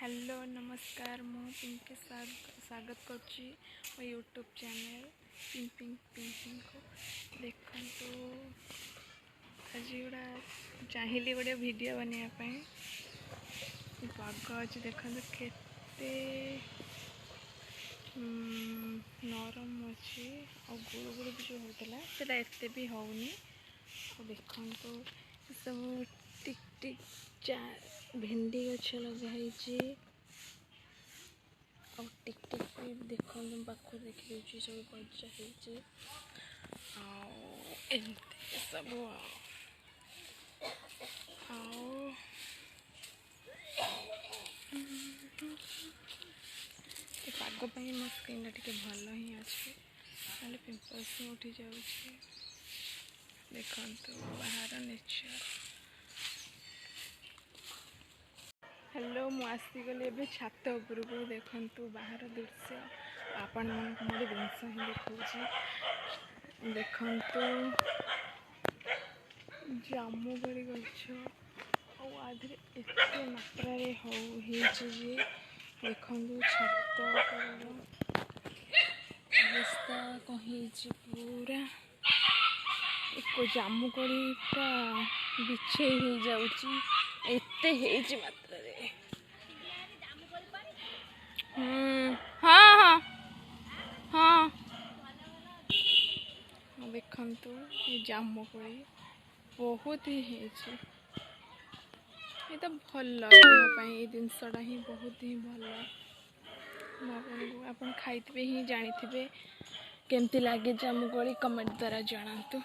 Hello नमस्कार मु पिंकी स्वागत करछि मो यूट्यूब चैनल पिंकिंग को देखो आज गोटा चाहिए गोटे वीडियो बनवाई पाग अच्छे देखो केते नरम अच्छे और गुड़ गुड़ भी जो होता है एत भी होनी देखो सब टिक टिक भेंडी गछ लगाई और टिक टिक देख पाख देखी सब गजा सब पाग मो स्किन टे भल ही अच्छे ना पिंपल्स उठी जाऊँ देखो बाहर नेचर। हेलो मु आसीगली ए छात उपर को देखु बाहर दृश्य आपण मन मोटे जिनस ही देखा जामुगड़ी गछ आधे एत मात्रा देखु छात अवस्था कहीं पूरा एक जामुगड़ीटा बिछे ही जाऊँगी एते मात्रा हाँ हाँ हाँ देखु ये जामुकोड़ी बहुत ही ये तो भल देहपाई जिनसटा ही बहुत ही भल आप खाई ही जानी थे केमती लगे जामुकोड़ी कमेंट द्वारा जनातु।